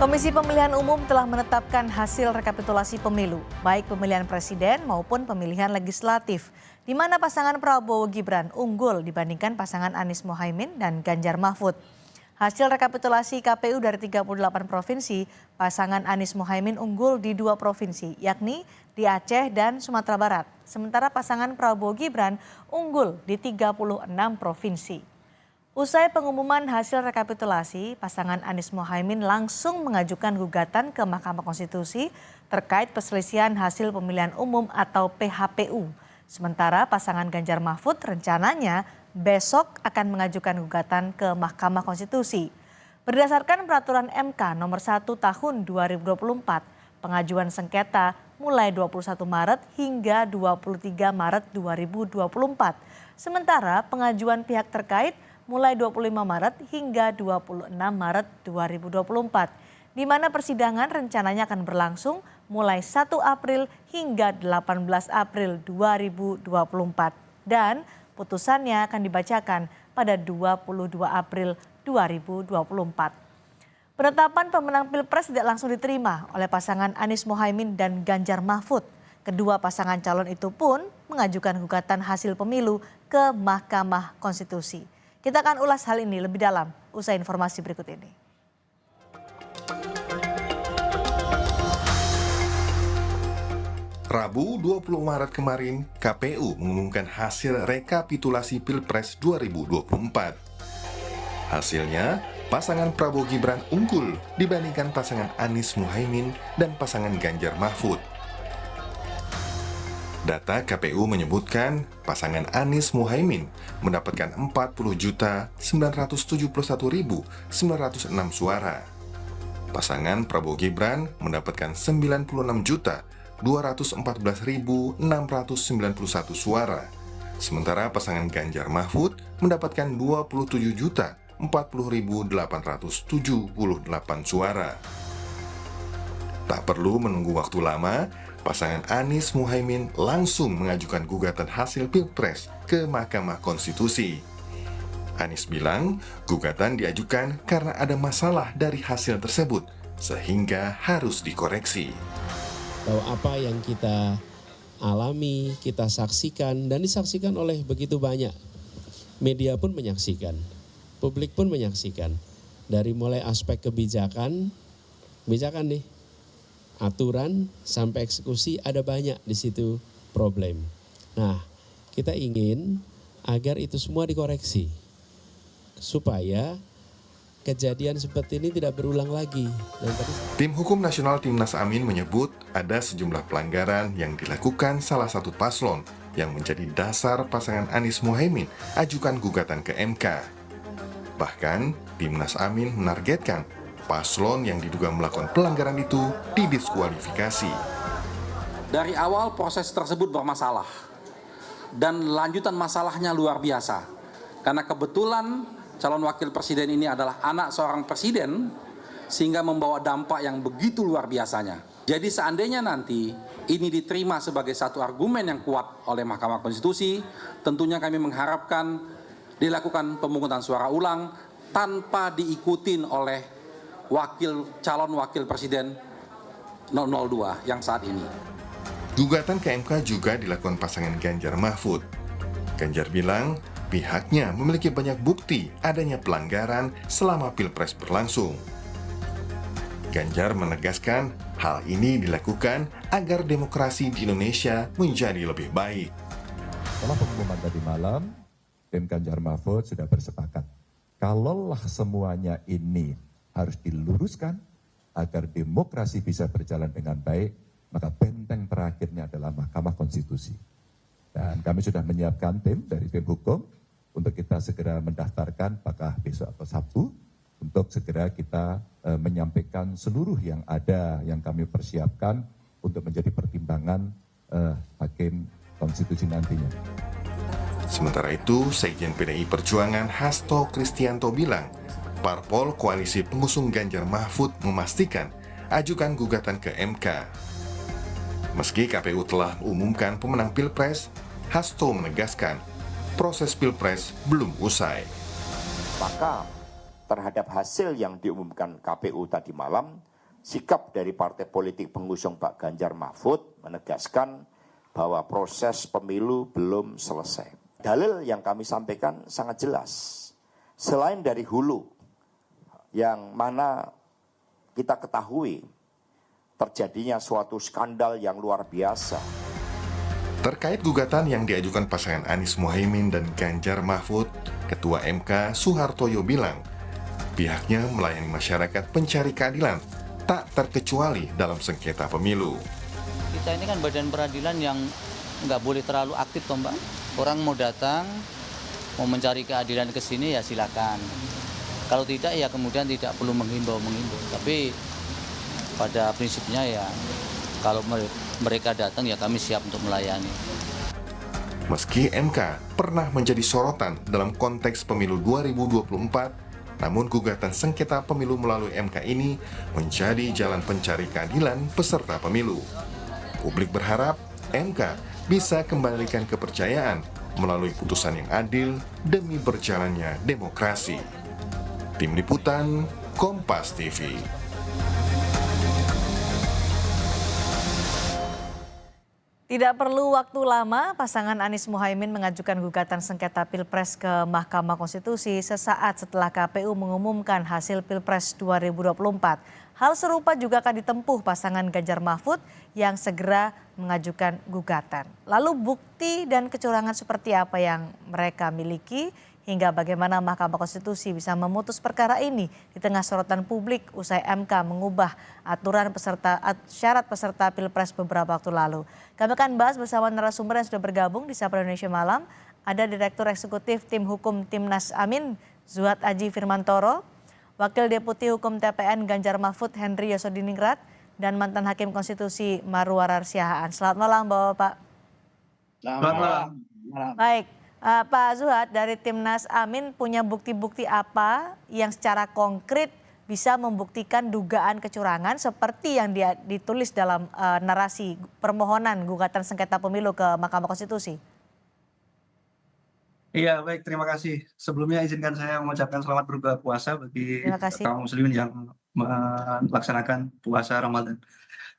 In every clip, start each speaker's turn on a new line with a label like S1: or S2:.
S1: Komisi Pemilihan Umum telah menetapkan hasil rekapitulasi pemilu, baik pemilihan presiden maupun pemilihan legislatif, di mana pasangan Prabowo Gibran unggul dibandingkan pasangan Anies Mohaimin dan Ganjar Mahfud. Hasil rekapitulasi KPU dari 38 provinsi, pasangan Anies Mohaimin unggul di 2 provinsi, yakni di Aceh dan Sumatera Barat. Sementara pasangan Prabowo Gibran unggul di 36 provinsi. Usai pengumuman hasil rekapitulasi, pasangan Anies Mohaimin langsung mengajukan gugatan ke Mahkamah Konstitusi terkait perselisihan hasil pemilihan umum atau PHPU. Sementara pasangan Ganjar Mahfud rencananya besok akan mengajukan gugatan ke Mahkamah Konstitusi. Berdasarkan peraturan MK nomor 1 tahun 2024, pengajuan sengketa mulai 21 Maret hingga 23 Maret 2024. Sementara pengajuan pihak terkait mulai 25 Maret hingga 26 Maret 2024, di mana persidangan rencananya akan berlangsung mulai 1 April hingga 18 April 2024 dan putusannya akan dibacakan pada 22 April 2024. Penetapan pemenang Pilpres tidak langsung diterima oleh pasangan Anies Mohaimin dan Ganjar Mahfud. Kedua pasangan calon itu pun mengajukan gugatan hasil pemilu ke Mahkamah Konstitusi. Kita akan ulas hal ini lebih dalam usai informasi berikut ini.
S2: Rabu 20 Maret kemarin, KPU mengumumkan hasil rekapitulasi Pilpres 2024. Hasilnya, pasangan Prabowo Gibran unggul dibandingkan pasangan Anies Mohaimin dan pasangan Ganjar Mahfud. Data KPU menyebutkan pasangan Anies Mohaimin mendapatkan 40.971.906 suara. Pasangan Prabowo Gibran mendapatkan 96.214.691 suara. Sementara pasangan Ganjar Mahfud mendapatkan 27.040.878 suara. Tak perlu menunggu waktu lama, pasangan Anies Mohaimin langsung mengajukan gugatan hasil Pilpres ke Mahkamah Konstitusi. Anies bilang gugatan diajukan karena ada masalah dari hasil tersebut, sehingga harus dikoreksi.
S3: Bahwa apa yang kita alami, kita saksikan, dan disaksikan oleh begitu banyak. Media pun menyaksikan, publik pun menyaksikan. Dari mulai aspek kebijakan nih, aturan sampai eksekusi ada banyak di situ problem. Nah, kita ingin agar itu semua dikoreksi supaya kejadian seperti ini tidak berulang lagi.
S2: Tim Hukum Nasional Timnas Amin menyebut ada sejumlah pelanggaran yang dilakukan salah satu paslon yang menjadi dasar pasangan Anies Mohaimin ajukan gugatan ke MK. Bahkan, Timnas Amin menargetkan paslon yang diduga melakukan pelanggaran itu didiskualifikasi.
S4: Dari awal proses tersebut bermasalah dan lanjutan masalahnya luar biasa. Karena kebetulan calon wakil presiden ini adalah anak seorang presiden sehingga membawa dampak yang begitu luar biasanya. Jadi seandainya nanti ini diterima sebagai satu argumen yang kuat oleh Mahkamah Konstitusi, tentunya kami mengharapkan dilakukan pemungutan suara ulang tanpa diikutin oleh calon wakil presiden 002 yang saat ini.
S2: Gugatan ke MK juga dilakukan pasangan Ganjar Mahfud. Ganjar bilang pihaknya memiliki banyak bukti adanya pelanggaran selama Pilpres berlangsung. Ganjar menegaskan hal ini dilakukan agar demokrasi di Indonesia menjadi lebih baik.
S5: Setelah pengumuman tadi malam, tim Ganjar Mahfud sudah bersepakat. Kalaulah semuanya ini harus diluruskan agar demokrasi bisa berjalan dengan baik, maka benteng terakhirnya adalah Mahkamah Konstitusi. Dan kami sudah menyiapkan tim dari tim hukum untuk kita segera mendaftarkan apakah besok atau Sabtu untuk segera kita menyampaikan seluruh yang ada yang kami persiapkan untuk menjadi pertimbangan hakim konstitusi nantinya.
S2: Sementara itu, Sekjen PDI Perjuangan Hasto Kristianto bilang, parpol koalisi pengusung Ganjar Mahfud memastikan ajukan gugatan ke MK. Meski KPU telah umumkan pemenang Pilpres, Hasto menegaskan proses Pilpres belum usai.
S6: Maka terhadap hasil yang diumumkan KPU tadi malam, sikap dari partai politik pengusung Pak Ganjar Mahfud menegaskan bahwa proses pemilu belum selesai. Dalil yang kami sampaikan sangat jelas. Selain dari hulu, yang mana kita ketahui terjadinya suatu skandal yang luar biasa.
S2: Terkait gugatan yang diajukan pasangan Anies Mohaimin dan Ganjar Mahfud, Ketua MK Soehartoyo bilang, pihaknya melayani masyarakat pencari keadilan, tak terkecuali dalam sengketa pemilu.
S7: Kita ini kan badan peradilan yang nggak boleh terlalu aktif toh Mbak. Orang mau datang, mau mencari keadilan ke sini ya silakan. Kalau tidak ya kemudian tidak perlu menghimbau. Tapi pada prinsipnya ya kalau mereka datang ya kami siap untuk melayani.
S2: Meski MK pernah menjadi sorotan dalam konteks pemilu 2024, namun gugatan sengketa pemilu melalui MK ini menjadi jalan pencari keadilan peserta pemilu. Publik berharap MK bisa kembalikan kepercayaan melalui putusan yang adil demi berjalannya demokrasi. Tim Liputan, Kompas TV.
S1: Tidak perlu waktu lama, pasangan Anies Mohaimin mengajukan gugatan sengketa Pilpres ke Mahkamah Konstitusi sesaat setelah KPU mengumumkan hasil Pilpres 2024. Hal serupa juga akan ditempuh pasangan Ganjar Mahfud yang segera mengajukan gugatan. Lalu bukti dan kecurangan seperti apa yang mereka miliki hingga bagaimana Mahkamah Konstitusi bisa memutus perkara ini di tengah sorotan publik usai MK mengubah aturan syarat peserta Pilpres beberapa waktu lalu. Kami akan bahas bersama narasumber yang sudah bergabung di Sapa Indonesia Malam. Ada Direktur Eksekutif Tim Hukum Timnas Amin, Zuhad Aji Firmantoro, Wakil Deputi Hukum TPN Ganjar Mahfud Henry Yosodiningrat, dan mantan Hakim Konstitusi Marwarar Siahaan. Selamat malam Bapak-Bapak.
S8: Selamat malam.
S1: Baik. Pak Zuhad, dari Timnas Amin punya bukti-bukti apa yang secara konkret bisa membuktikan dugaan kecurangan seperti yang ditulis dalam narasi permohonan gugatan sengketa pemilu ke Mahkamah Konstitusi?
S8: Iya, baik, terima kasih. Sebelumnya izinkan saya mengucapkan selamat berbuka puasa bagi kaum muslimin yang melaksanakan puasa Ramadan.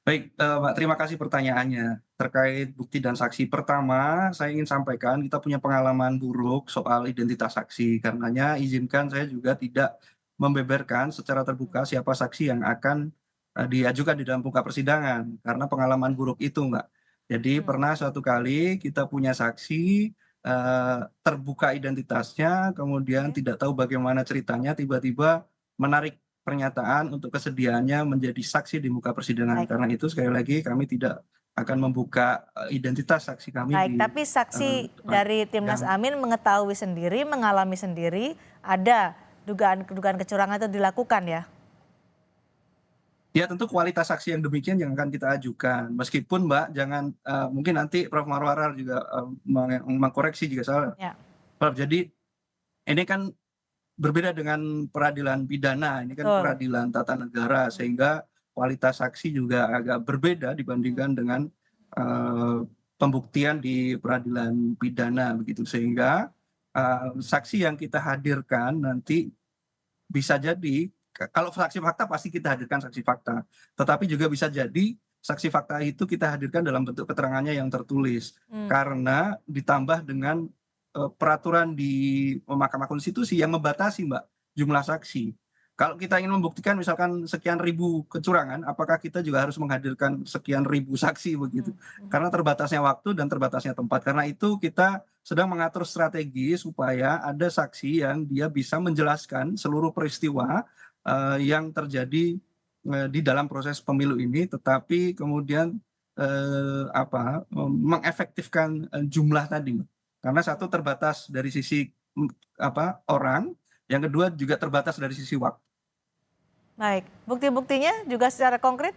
S8: Baik, Mbak, terima kasih pertanyaannya. Terkait bukti dan saksi, pertama saya ingin sampaikan kita punya pengalaman buruk soal identitas saksi. Karenanya izinkan saya juga tidak membeberkan secara terbuka siapa saksi yang akan diajukan di dalam muka persidangan. Karena pengalaman buruk itu, Mbak. Jadi pernah suatu kali kita punya saksi, terbuka identitasnya, kemudian tidak tahu bagaimana ceritanya, tiba-tiba menarik pernyataan untuk kesediaannya menjadi saksi di muka persidangan. Karena itu sekali lagi kami tidak akan membuka identitas saksi kami.
S1: Baik, tapi saksi dari Timnas Amin mengetahui sendiri, mengalami sendiri, ada dugaan kecurangan itu dilakukan ya?
S8: Ya tentu kualitas saksi yang demikian yang akan kita ajukan. Meskipun Mbak, jangan mungkin nanti Prof. Marwarar juga mengkoreksi jika salah.
S1: Ya.
S8: Prof, jadi ini kan berbeda dengan peradilan pidana, ini kan peradilan tata negara, sehingga kualitas saksi juga agak berbeda dibandingkan dengan pembuktian di peradilan pidana begitu, sehingga saksi yang kita hadirkan nanti bisa jadi, kalau saksi fakta pasti kita hadirkan saksi fakta, tetapi juga bisa jadi saksi fakta itu kita hadirkan dalam bentuk keterangannya yang tertulis, karena ditambah dengan peraturan di Mahkamah Konstitusi yang membatasi Mbak jumlah saksi. Kalau kita ingin membuktikan misalkan sekian ribu kecurangan, apakah kita juga harus menghadirkan sekian ribu saksi begitu? Karena terbatasnya waktu dan terbatasnya tempat. Karena itu kita sedang mengatur strategi supaya ada saksi yang dia bisa menjelaskan seluruh peristiwa yang terjadi di dalam proses pemilu ini, tetapi kemudian mengefektifkan jumlah tadi. Karena satu terbatas dari sisi orang, yang kedua juga terbatas dari sisi waktu.
S1: Baik, bukti-buktinya juga secara konkret?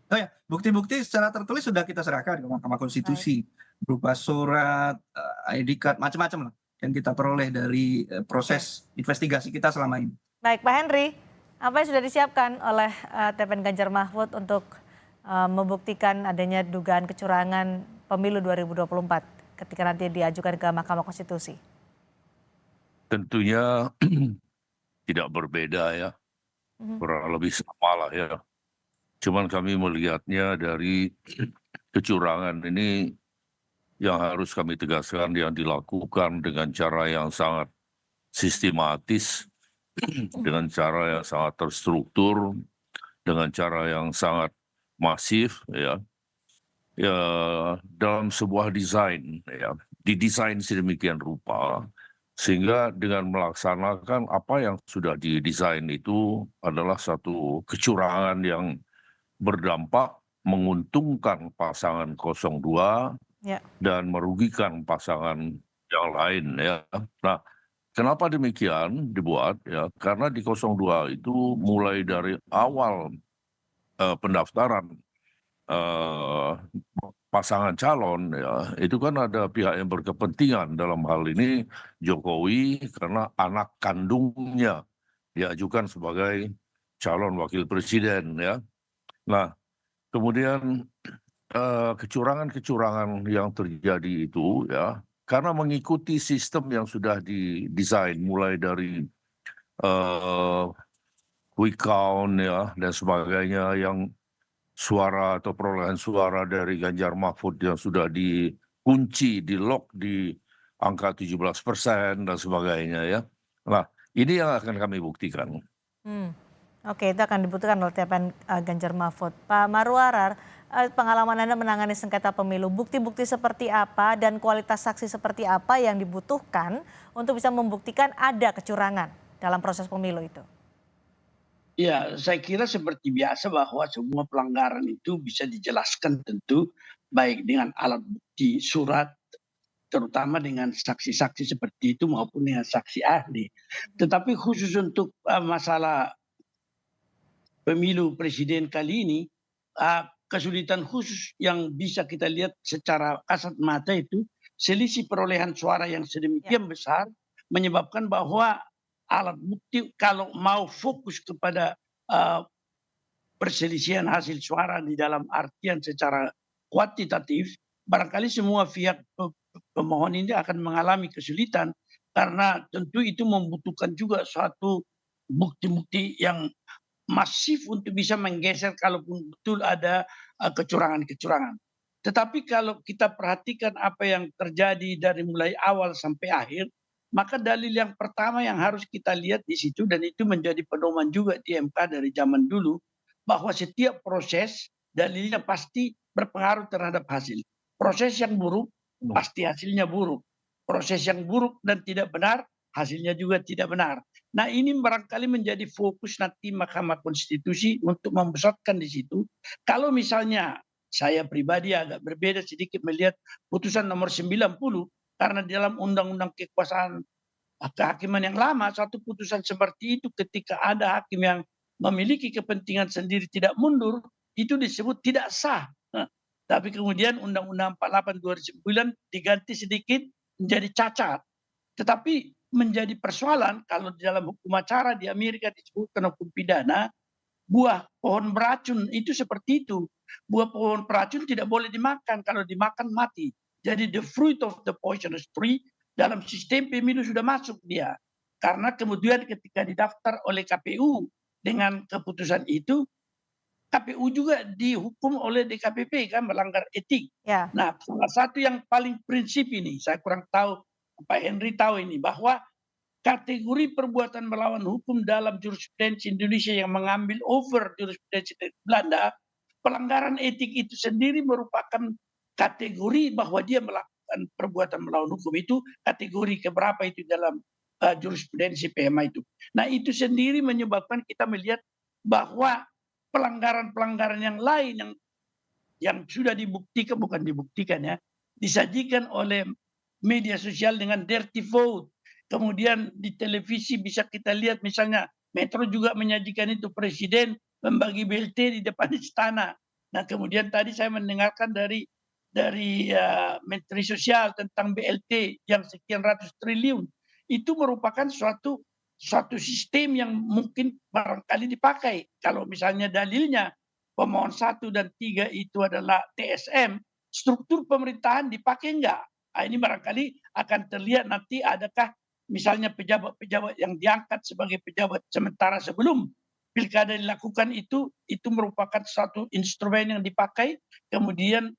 S8: Oh ya, bukti-bukti secara tertulis sudah kita serahkan ke Mahkamah Konstitusi. Berupa surat, ID card, macam-macam lah yang kita peroleh dari proses investigasi kita selama ini.
S1: Baik, Pak Henry, apa yang sudah disiapkan oleh TPN Ganjar Mahfud untuk membuktikan adanya dugaan kecurangan pemilu 2024 ketika nanti diajukan ke Mahkamah Konstitusi?
S9: Tentunya tidak berbeda ya kurang lebih sama lah ya. Cuman kami melihatnya dari kecurangan ini yang harus kami tegaskan yang dilakukan dengan cara yang sangat sistematis, dengan cara yang sangat terstruktur, dengan cara yang sangat masif ya. Ya, dalam sebuah desain ya, didesain sedemikian rupa sehingga dengan melaksanakan apa yang sudah didesain itu adalah satu kecurangan yang berdampak menguntungkan pasangan 02
S1: Ya.
S9: dan merugikan pasangan yang lain ya. Nah, kenapa demikian dibuat ya? Karena di 02 itu mulai dari awal pendaftaran pasangan calon ya, itu kan ada pihak yang berkepentingan dalam hal ini Jokowi karena anak kandungnya diajukan sebagai calon wakil presiden ya. Nah, kemudian kecurangan-kecurangan yang terjadi itu ya karena mengikuti sistem yang sudah didesain mulai dari quick count ya dan sebagainya, yang suara atau perolehan suara dari Ganjar Mahfud yang sudah dikunci, di lock di angka 17% dan sebagainya ya. Nah, ini yang akan kami buktikan.
S1: Oke, itu akan dibutuhkan oleh TPN Ganjar Mahfud. Pak Marwarar, pengalaman Anda menangani sengketa pemilu, bukti-bukti seperti apa dan kualitas saksi seperti apa yang dibutuhkan untuk bisa membuktikan ada kecurangan dalam proses pemilu itu?
S10: Ya, saya kira seperti biasa bahwa semua pelanggaran itu bisa dijelaskan tentu baik dengan alat bukti surat, terutama dengan saksi-saksi seperti itu maupun dengan saksi ahli. Tetapi khusus untuk masalah pemilu presiden kali ini, kesulitan khusus yang bisa kita lihat secara kasat mata itu selisih perolehan suara yang sedemikian besar menyebabkan bahwa alat bukti kalau mau fokus kepada perselisihan hasil suara di dalam artian secara kuantitatif, barangkali semua pihak pemohon ini akan mengalami kesulitan karena tentu itu membutuhkan juga suatu bukti-bukti yang masif untuk bisa menggeser kalaupun betul ada kecurangan-kecurangan. Tetapi kalau kita perhatikan apa yang terjadi dari mulai awal sampai akhir, maka dalil yang pertama yang harus kita lihat di situ, dan itu menjadi pedoman juga di MK dari zaman dulu, bahwa setiap proses dalilnya pasti berpengaruh terhadap hasil. Proses yang buruk pasti hasilnya buruk. Proses yang buruk dan tidak benar, hasilnya juga tidak benar. Nah, ini barangkali menjadi fokus nanti Mahkamah Konstitusi untuk membesarkan di situ. Kalau misalnya saya pribadi agak berbeda sedikit melihat putusan nomor 90, karena di dalam undang-undang kekuasaan kehakiman yang lama, satu putusan seperti itu ketika ada hakim yang memiliki kepentingan sendiri tidak mundur, itu disebut tidak sah. Nah, tapi kemudian Undang-Undang 48 2009 diganti sedikit menjadi cacat. Tetapi menjadi persoalan kalau di dalam hukum acara di Amerika disebutkan hukum pidana, buah pohon beracun itu seperti itu. Buah pohon beracun tidak boleh dimakan, kalau dimakan mati. Jadi the fruit of the poisonous tree dalam sistem pemilu sudah masuk dia. Karena kemudian ketika didaftar oleh KPU dengan keputusan itu, KPU juga dihukum oleh DKPP kan melanggar etik.
S1: Ya.
S10: Nah, salah satu yang paling prinsip ini, saya kurang tahu, Pak Henry tahu ini, bahwa kategori perbuatan melawan hukum dalam jurisprudensi Indonesia yang mengambil over jurisprudensi Belanda, pelanggaran etik itu sendiri merupakan kategori bahwa dia melakukan perbuatan melawan hukum. Itu kategori keberapa itu dalam jurisprudensi PMA itu. Nah, itu sendiri menyebabkan kita melihat bahwa pelanggaran-pelanggaran yang lain yang sudah dibuktikan, bukan dibuktikan ya, disajikan oleh media sosial dengan dirty vote. Kemudian di televisi bisa kita lihat misalnya Metro juga menyajikan itu, presiden membagi BLT di depan istana. Nah, kemudian tadi saya mendengarkan dari Menteri Sosial tentang BLT yang sekian ratus triliun. Itu merupakan suatu sistem yang mungkin barangkali dipakai. Kalau misalnya dalilnya pemohon 1 dan 3 itu adalah TSM, struktur pemerintahan dipakai enggak? Nah, ini barangkali akan terlihat nanti adakah misalnya pejabat-pejabat yang diangkat sebagai pejabat sementara sebelum pilkada dilakukan itu merupakan satu instrumen yang dipakai, kemudian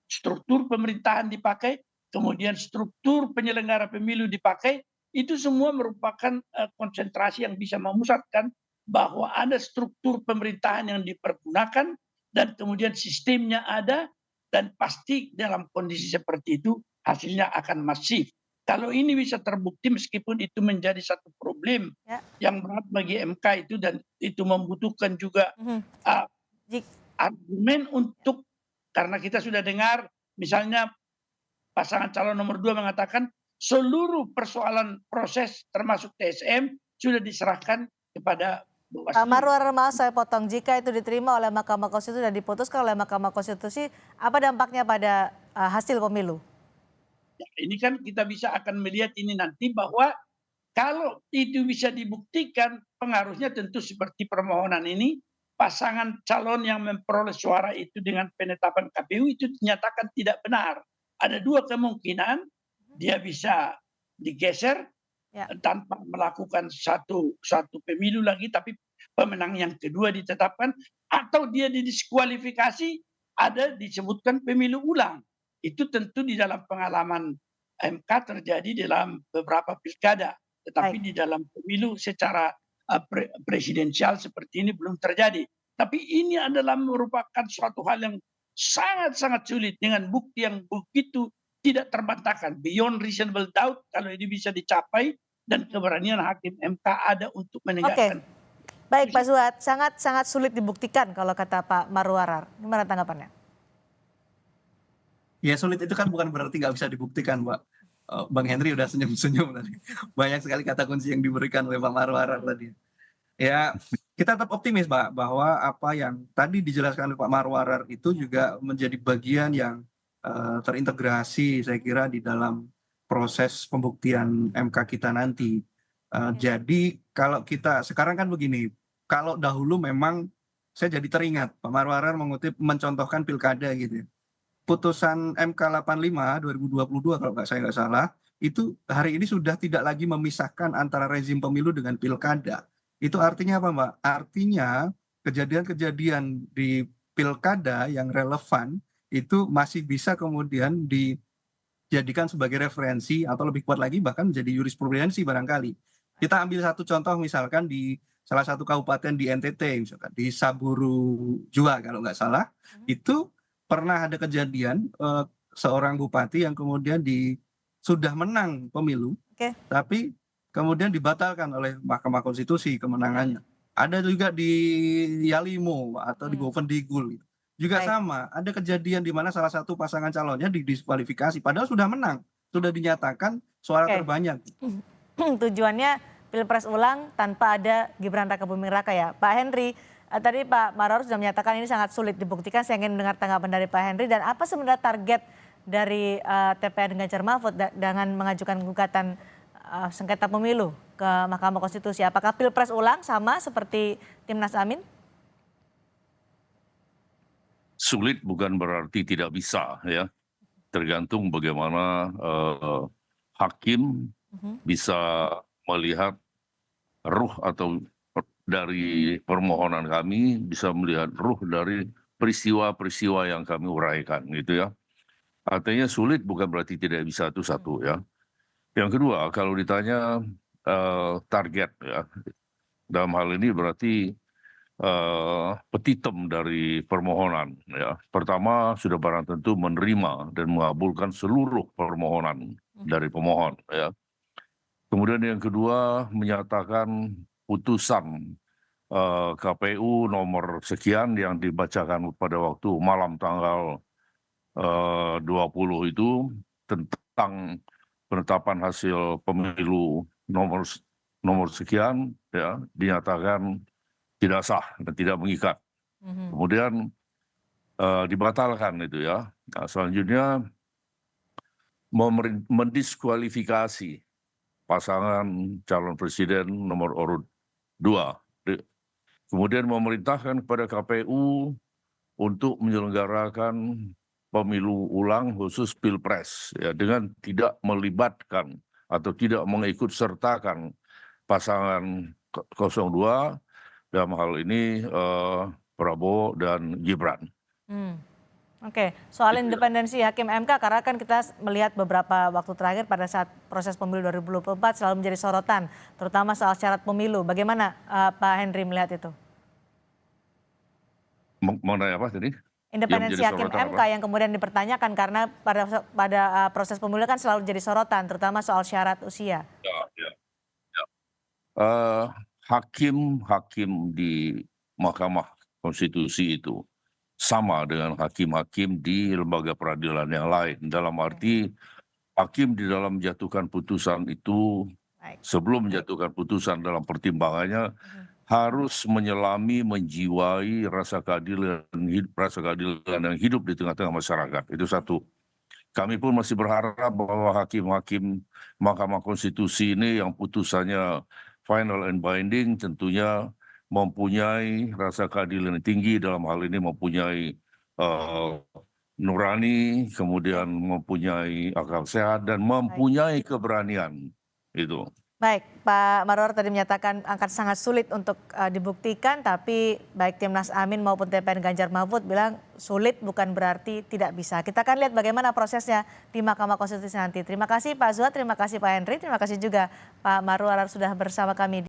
S10: struktur pemerintahan dipakai, kemudian struktur penyelenggara pemilu dipakai, itu semua merupakan konsentrasi yang bisa memusatkan bahwa ada struktur pemerintahan yang dipergunakan dan kemudian sistemnya ada, dan pasti dalam kondisi seperti itu hasilnya akan masif. Kalau ini bisa terbukti meskipun itu menjadi satu problem yang berat bagi MK itu, dan itu membutuhkan juga argumen untuk, karena kita sudah dengar misalnya pasangan calon nomor 2 mengatakan seluruh persoalan proses termasuk TSM sudah diserahkan kepada Bawaslu.
S1: Pak Marwarar, maaf saya potong, jika itu diterima oleh Mahkamah Konstitusi dan diputuskan oleh Mahkamah Konstitusi, apa dampaknya pada hasil pemilu?
S10: Ya, ini kan kita bisa akan melihat ini nanti, bahwa kalau itu bisa dibuktikan pengaruhnya tentu seperti permohonan ini, pasangan calon yang memperoleh suara itu dengan penetapan KPU itu dinyatakan tidak benar. Ada dua kemungkinan, dia bisa digeser tanpa melakukan satu pemilu lagi, tapi pemenang yang kedua ditetapkan, atau dia didiskualifikasi, ada disebutkan pemilu ulang. Itu tentu di dalam pengalaman MK terjadi dalam beberapa pilkada, tetapi di dalam pemilu secara presidensial seperti ini belum terjadi. Tapi ini adalah merupakan suatu hal yang sangat-sangat sulit dengan bukti yang begitu tidak terbantahkan, beyond reasonable doubt. Kalau ini bisa dicapai dan keberanian hakim MK ada untuk menegakkan.
S1: Baik Pak Zuhad, sangat sulit dibuktikan kalau kata Pak Marwarar. Gimana tanggapannya?
S8: Ya sulit itu kan bukan berarti nggak bisa dibuktikan, Pak. Bang Henry udah senyum-senyum tadi. Banyak sekali kata kunci yang diberikan oleh Pak Marwarar tadi. Ya, kita tetap optimis, Pak, bahwa apa yang tadi dijelaskan oleh Pak Marwarar itu juga menjadi bagian yang terintegrasi, saya kira, di dalam proses pembuktian MK kita nanti. Jadi kalau kita sekarang kan begini, kalau dahulu memang saya jadi teringat Pak Marwarar mencontohkan pilkada gitu ya. Putusan MK 85 2022 kalau saya nggak salah, itu hari ini sudah tidak lagi memisahkan antara rezim pemilu dengan pilkada. Itu artinya apa, Mbak? Artinya kejadian-kejadian di pilkada yang relevan itu masih bisa kemudian dijadikan sebagai referensi, atau lebih kuat lagi bahkan menjadi jurisprudensi barangkali. Kita ambil satu contoh, misalkan di salah satu kabupaten di NTT, misalkan di Saburu Jua kalau nggak salah, itu pernah ada kejadian seorang bupati yang kemudian sudah menang pemilu, tapi kemudian dibatalkan oleh Mahkamah Konstitusi kemenangannya. Ada juga di Yalimo atau di Bovendigul, juga sama. Ada kejadian di mana salah satu pasangan calonnya didiskualifikasi, padahal sudah menang, sudah dinyatakan suara terbanyak.
S1: Tujuannya Pilpres ulang tanpa ada Gibran Rakabuming Raka ya, Pak Henry. Tadi Pak Marwarar sudah menyatakan ini sangat sulit dibuktikan. Saya ingin mendengar tanggapan dari Pak Henry, dan apa sebenarnya target dari TPN Ganjar Mahfud dengan mengajukan gugatan sengketa pemilu ke Mahkamah Konstitusi? Apakah Pilpres ulang sama seperti Timnas Amin?
S9: Sulit bukan berarti tidak bisa ya. Tergantung bagaimana hakim bisa melihat ruh atau dari permohonan kami, bisa melihat ruh dari peristiwa-peristiwa yang kami uraikan gitu ya. Artinya sulit bukan berarti tidak bisa, itu satu ya. Yang kedua, kalau ditanya target ya, dalam hal ini berarti petitum dari permohonan ya. Pertama, sudah barang tentu menerima dan mengabulkan seluruh permohonan dari pemohon ya. Kemudian yang kedua, menyatakan putusan KPU nomor sekian yang dibacakan pada waktu malam tanggal 20 itu tentang penetapan hasil pemilu nomor sekian ya, dinyatakan tidak sah dan tidak mengikat. Kemudian dibatalkan itu ya. Nah, selanjutnya mendiskualifikasi pasangan calon presiden nomor urut 2. Kemudian memerintahkan kepada KPU untuk menyelenggarakan pemilu ulang khusus Pilpres ya, dengan tidak melibatkan atau tidak mengikut sertakan pasangan 02 dalam hal ini Prabowo dan Gibran.
S1: Oke, soal independensi Hakim MK, karena kan kita melihat beberapa waktu terakhir pada saat proses pemilu 2024 selalu menjadi sorotan, terutama soal syarat pemilu. Bagaimana Pak Henry melihat itu?
S9: Mengenai apa tadi?
S1: Independensi Hakim MK yang kemudian dipertanyakan karena pada proses pemilu kan selalu jadi sorotan, terutama soal syarat usia.
S9: Hakim di Mahkamah Konstitusi itu sama dengan hakim-hakim di lembaga peradilan yang lain. Dalam arti hakim di dalam menjatuhkan putusan itu, sebelum menjatuhkan putusan dalam pertimbangannya, harus menyelami, menjiwai rasa keadilan yang hidup di tengah-tengah masyarakat. Itu satu. Kami pun masih berharap bahwa hakim-hakim Mahkamah Konstitusi ini yang putusannya final and binding tentunya mempunyai rasa keadilan yang tinggi, dalam hal ini mempunyai nurani, kemudian mempunyai akal sehat dan mempunyai keberanian. Itu.
S1: Baik, Pak Marwar tadi menyatakan akan sangat sulit untuk dibuktikan, tapi baik Timnas Amin maupun TPN Ganjar Mahfud bilang sulit bukan berarti tidak bisa. Kita akan lihat bagaimana prosesnya di Mahkamah Konstitusi nanti. Terima kasih Pak Zuhad, terima kasih Pak Henry, terima kasih juga Pak Marwar sudah bersama kami.